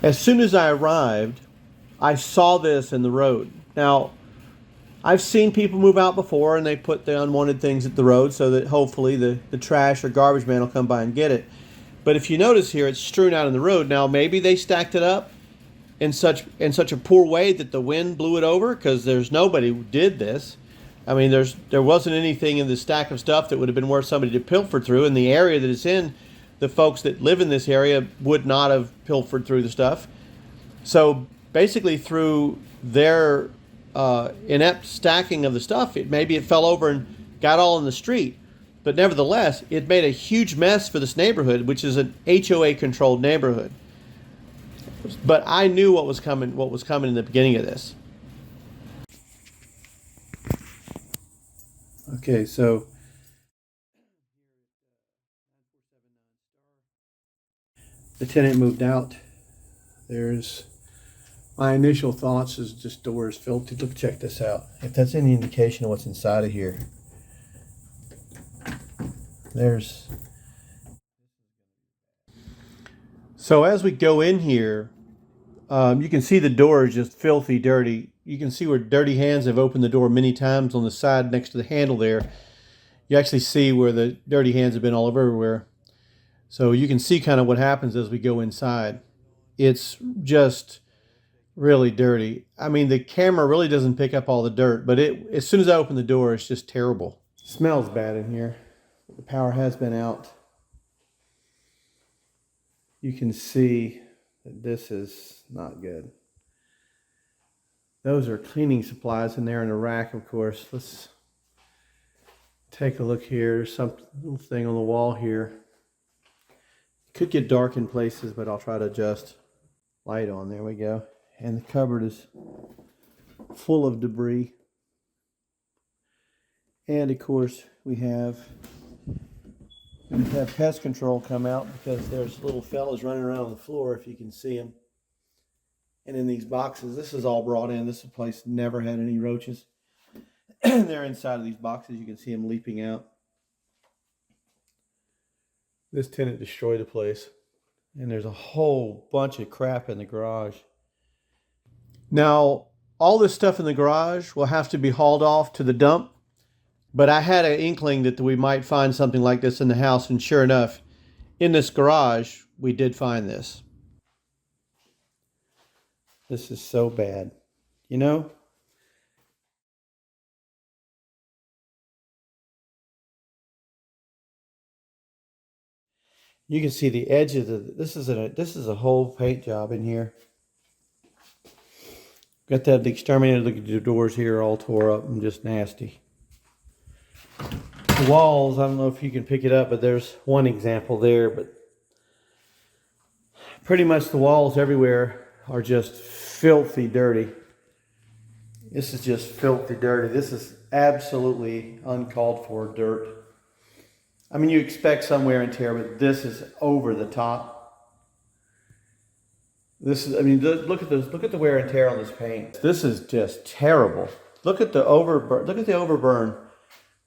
As soon as I arrived, I saw this in the road. Now, I've seen people move out before and they put the unwanted things at the road so that hopefully the trash or garbage man will come by and get it. But if you notice here, it's strewn out in the road. Now, maybe they stacked it up in such a poor way that the wind blew it over, because there's nobody who did this. I mean, there wasn't anything in the stack of stuff that would have been worth somebody to pilfer through. In the area that it's in, the folks that live in this area would not have pilfered through the stuff. So basically, through their inept stacking of the stuff, maybe it fell over and got all in the street. But nevertheless, it made a huge mess for this neighborhood, which is an HOA-controlled neighborhood. But I knew what was coming. What was coming in the beginning of this. Okay, so the tenant moved out. There's my initial thoughts is this door is filthy. Look, check this out. If that's any indication of what's inside of here, there's. So as we go in here, you can see the door is just filthy dirty. You can see where dirty hands have opened the door many times on the side next to the handle there. You actually see where the dirty hands have been all over everywhere. So you can see kind of what happens as we go inside. It's just really dirty. I mean, the camera really doesn't pick up all the dirt, but as soon as I open the door, it's just terrible. It smells bad in here. The power has been out. You can see that this is not good. Those are cleaning supplies in there in a rack, of course. Let's take a look here. There's some little thing on the wall here. Could get dark in places, but I'll try to adjust light on. There we go. And the cupboard is full of debris. And of course, we have pest control come out, because there's little fellas running around on the floor, if you can see them. And in these boxes, this is all brought in. This place never had any roaches. They're inside of these boxes. You can see them leaping out. This tenant destroyed the place. And there's a whole bunch of crap in the garage. Now, all this stuff in the garage will have to be hauled off to the dump. But I had an inkling that we might find something like this in the house. And sure enough, in this garage, we did find this. This is so bad. You know? You can see the edges of this is a whole paint job in here. Got that the exterminator. Look at the doors here, all tore up and just nasty. The walls, I don't know if you can pick it up, but there's one example there, but pretty much the walls everywhere are just filthy dirty. This is just filthy dirty. This is absolutely uncalled for dirt. I mean, you expect some wear and tear, but this is over the top. This is, I mean, look at this. Look at the wear and tear on this paint. This is just terrible. Look at the overburn. Look at the overburn.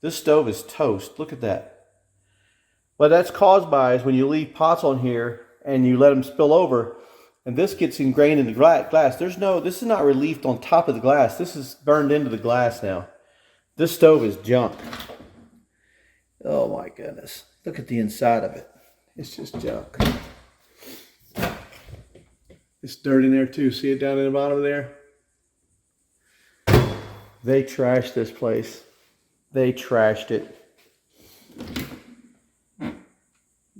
This stove is toast. Look at that. What that's caused by is when you leave pots on here and you let them spill over, and this gets ingrained in the glass. This is not relieved on top of the glass. This is burned into the glass now. This stove is junk. Oh my goodness. Look at the inside of it. It's just junk. It's dirt in there too. See it down in the bottom there? They trashed this place. They trashed it.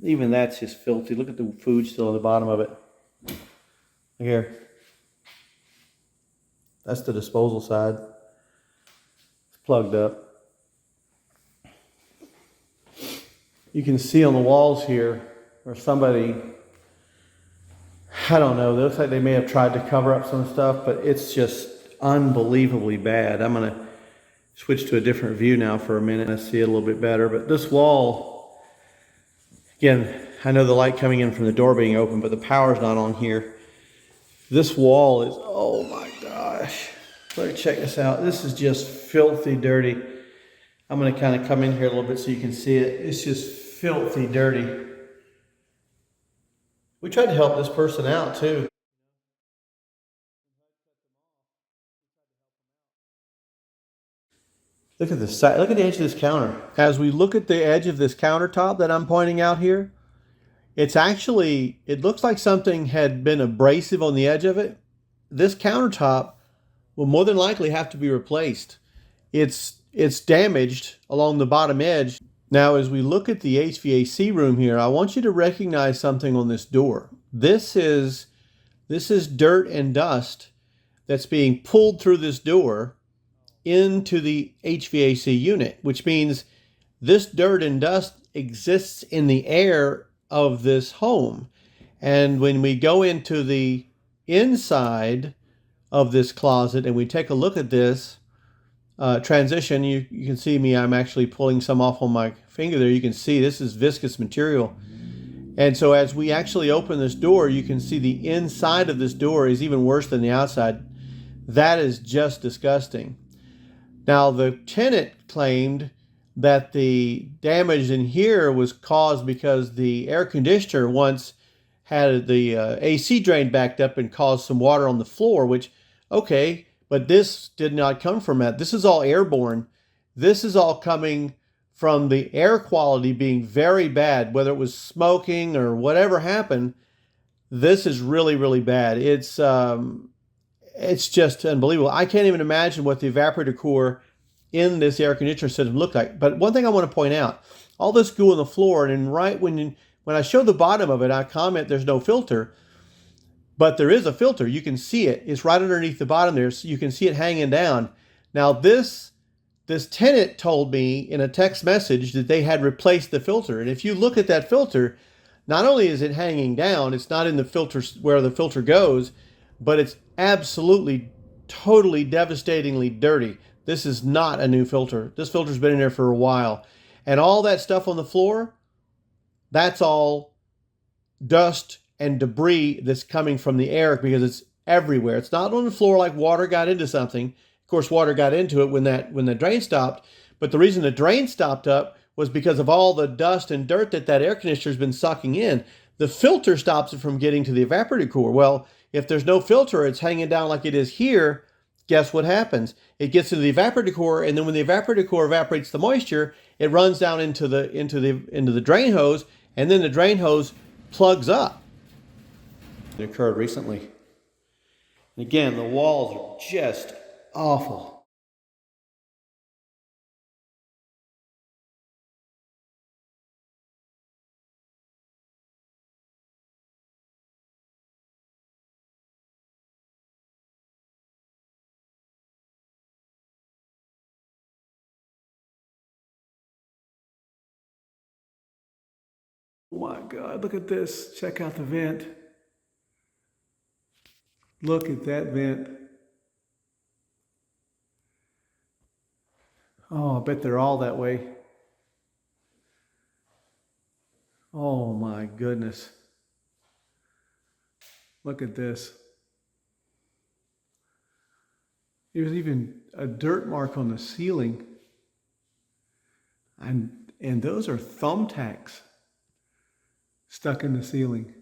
Even that's just filthy. Look at the food still on the bottom of it. Look here. That's the disposal side. It's plugged up. You can see on the walls here where somebody, I don't know, it looks like they may have tried to cover up some stuff, but it's just unbelievably bad. I'm going to switch to a different view now for a minute and see it a little bit better. But this wall, again, I know the light coming in from the door being open, but the power's not on here. This wall is, oh my gosh. Let me check this out. This is just filthy dirty. I'm going to kind of come in here a little bit so you can see it. It's just filthy dirty. We tried to help this person out too. Look at the side. Look at the edge of this counter. As we look at the edge of this countertop that I'm pointing out here, it's actually, it looks like something had been abrasive on the edge of it. This countertop will more than likely have to be replaced. It's damaged along the bottom edge. Now, as we look at the HVAC room here, I want you to recognize something on this door. This is dirt and dust that's being pulled through this door into the HVAC unit, which means this dirt and dust exists in the air of this home. And when we go into the inside of this closet and we take a look at this transition, you can see me, I'm actually pulling some off on my finger there. You can see this is viscous material. And so as we actually open this door, you can see the inside of this door is even worse than the outside. That is just disgusting. Now, the tenant claimed that the damage in here was caused because the air conditioner once had the AC drain backed up and caused some water on the floor, which, okay, but this did not come from that. This is all airborne. This is all coming from the air quality being very bad, whether it was smoking or whatever happened. This is really, really bad. It's just unbelievable. I can't even imagine what the evaporator core in this air conditioner system looked like. But one thing I want to point out, all this goo on the floor, and then right when I show the bottom of it, I comment there's no filter, but there is a filter. You can see it. It's right underneath the bottom there, so you can see it hanging down. Now this tenant told me in a text message that they had replaced the filter. And if you look at that filter, not only is it hanging down, it's not in the filter where the filter goes, but it's absolutely, totally, devastatingly dirty. This is not a new filter. This filter's been in there for a while. And all that stuff on the floor, that's all dust and debris that's coming from the air because it's everywhere. It's not on the floor like water got into something. Of course, water got into it when the drain stopped. But the reason the drain stopped up was because of all the dust and dirt that air conditioner's been sucking in. The filter stops it from getting to the evaporator core. Well, if there's no filter, it's hanging down like it is here. Guess what happens? It gets into the evaporator core, and then when the evaporator core evaporates the moisture, it runs down into the drain hose, and then the drain hose plugs up. It occurred recently. And again, the walls are just awful. Oh my God, look at this. Check out the vent. Look at that vent. Oh, I bet they're all that way. Oh my goodness. Look at this. There's even a dirt mark on the ceiling. And those are thumbtacks stuck in the ceiling.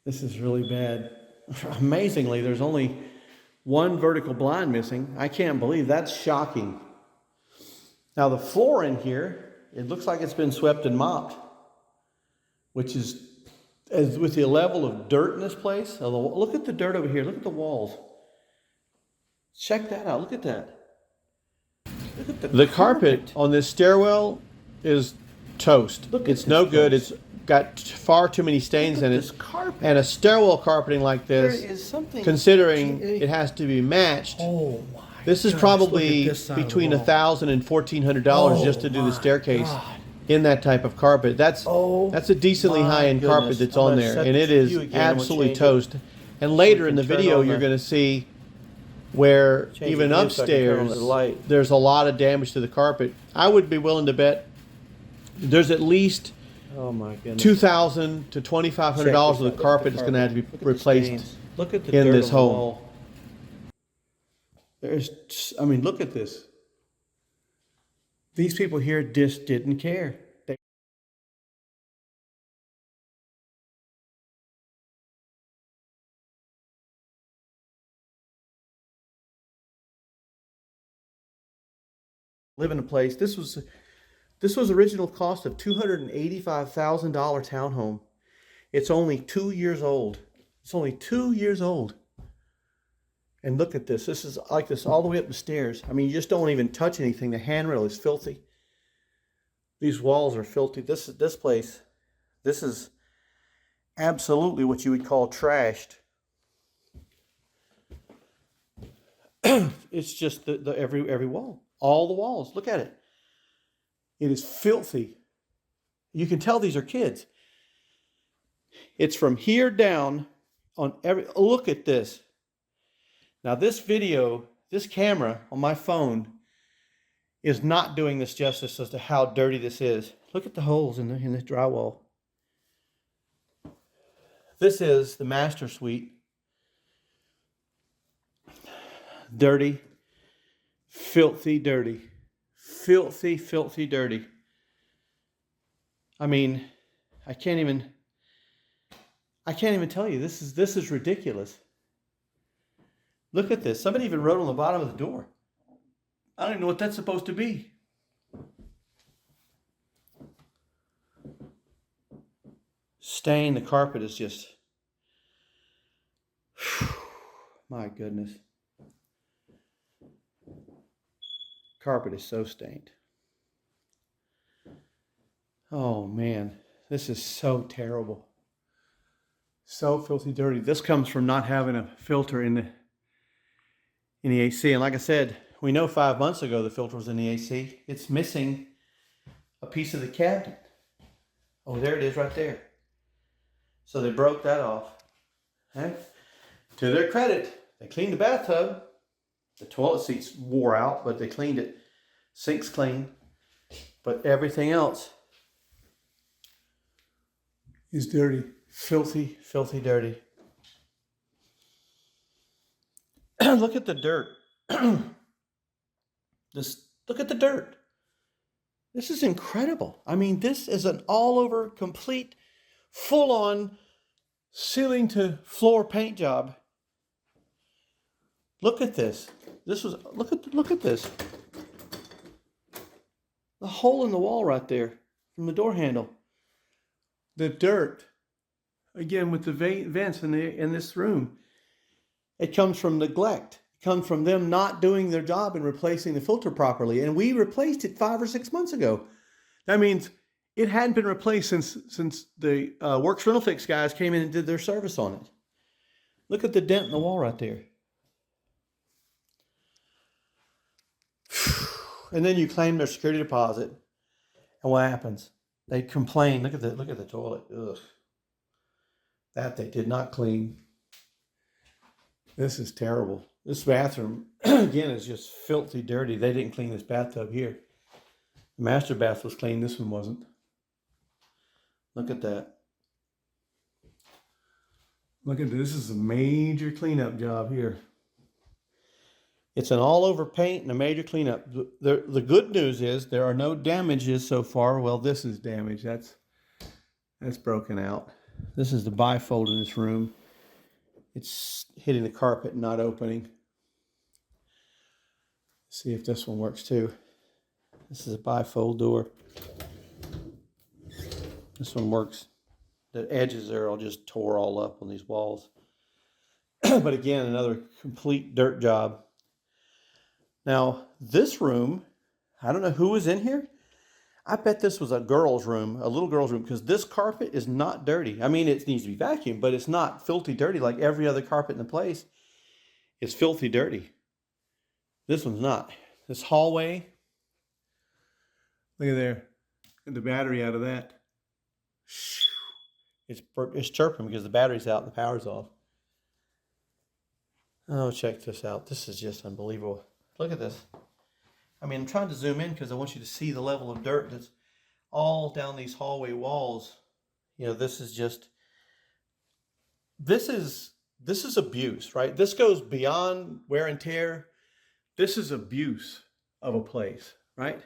This is really bad. Amazingly, there's only one vertical blind missing. I can't believe that's shocking. Now the floor in here, it looks like it's been swept and mopped, which is, as with the level of dirt in this place. Look at the dirt over here. Look at the walls. Check that out. Look at that. Look at the carpet on this stairwell is toast. It's no good. It's got far too many stains in it. And a stairwell carpeting like this, considering it has to be matched, this is probably between $1,000 and $1,400 just to do the staircase in that type of carpet. That's a decently high-end carpet that's on there, and it is absolutely toast. And later in the video, you're going to see where even upstairs, there's a lot of damage to the carpet. I would be willing to bet there's at least $2,000 to $2,500 of the carpet is going to have to be replaced in this home. Look at this. These people here just didn't care. Live in a place. This was original cost of $285,000 townhome. It's only 2 years old. It's only 2 years old. And look at this. This is like this all the way up the stairs. I mean, you just don't even touch anything. The handrail is filthy. These walls are filthy. This place. This is absolutely what you would call trashed. It's just the every wall. All the walls. Look at it. It is filthy. You can tell these are kids. It's from here down on every. Look at this. Now this video, this camera on my phone is not doing this justice as to how dirty this is. Look at the holes in the drywall. This is the master suite. Dirty, filthy, dirty. Filthy, filthy, dirty. I mean, I can't even tell you. This is ridiculous. Look at this. Somebody even wrote on the bottom of the door. I don't even know what that's supposed to be. Stain. The carpet is just. My goodness. Carpet is so stained. Oh man, this is so terrible. So filthy dirty. This comes from not having a filter in the AC. And like I said, we know 5 months ago the filter was in the AC. It's missing a piece of the cabinet. Oh, there it is right there. So they broke that off. And to their credit, they cleaned the bathtub. The toilet seats wore out, but they cleaned it. Sink's clean. But everything else is dirty. Filthy, filthy dirty. Look at the dirt. Look at the dirt. This is incredible. I mean, this is an all-over, complete, full-on ceiling to floor paint job. Look at this. Look at this. The hole in the wall right there from the door handle. The dirt. Again, with the vents in this room. It comes from neglect. It comes from them not doing their job and replacing the filter properly. And we replaced it 5 or 6 months ago. That means it hadn't been replaced since the Works Rental Fix guys came in and did their service on it. Look at the dent in the wall right there. And then you claim their security deposit. And what happens? They complain. Look at the toilet. Ugh. That they did not clean. This is terrible. This bathroom, again, is just filthy dirty. They didn't clean this bathtub here. The master bath was clean. This one wasn't. Look at that. Look at this. This is a major cleanup job here. It's an all-over paint and a major cleanup. The good news is there are no damages so far. Well, this is damaged. That's broken out. This is the bifold in this room. It's hitting the carpet and not opening. See if this one works too. This is a bifold door. This one works. The edges are all just tore all up on these walls. But again, another complete dirt job. Now, this room, I don't know who was in here. I bet this was a girl's room, a little girl's room, because this carpet is not dirty. I mean, it needs to be vacuumed, but it's not filthy dirty like every other carpet in the place. It's filthy dirty. This one's not. This hallway, look at there. Get the battery out of that. It's chirping because the battery's out and the power's off. Oh, check this out. This is just unbelievable. Look at this. I mean, I'm trying to zoom in because I want you to see the level of dirt that's all down these hallway walls. You know, this is abuse, right? This goes beyond wear and tear. This is abuse of a place, right?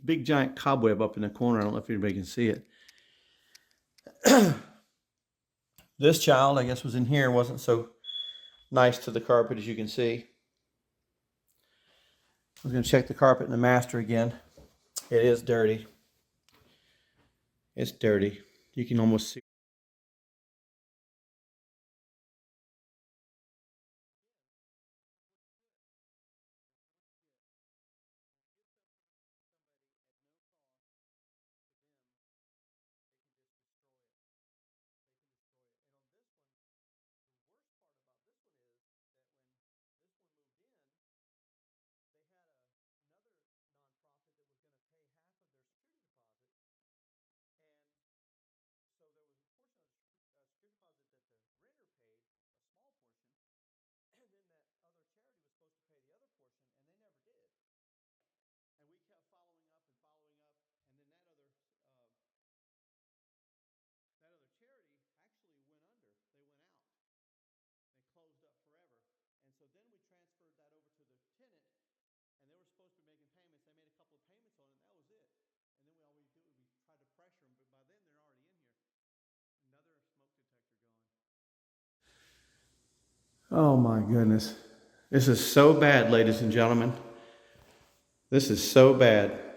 Big giant cobweb up in the corner. I don't know if anybody can see it. This child, I guess, was in here and wasn't so nice to the carpet, as you can see. I'm going to check the carpet in the master again. It is dirty. It's dirty. You can almost see. Oh my goodness. This is so bad, ladies and gentlemen. This is so bad.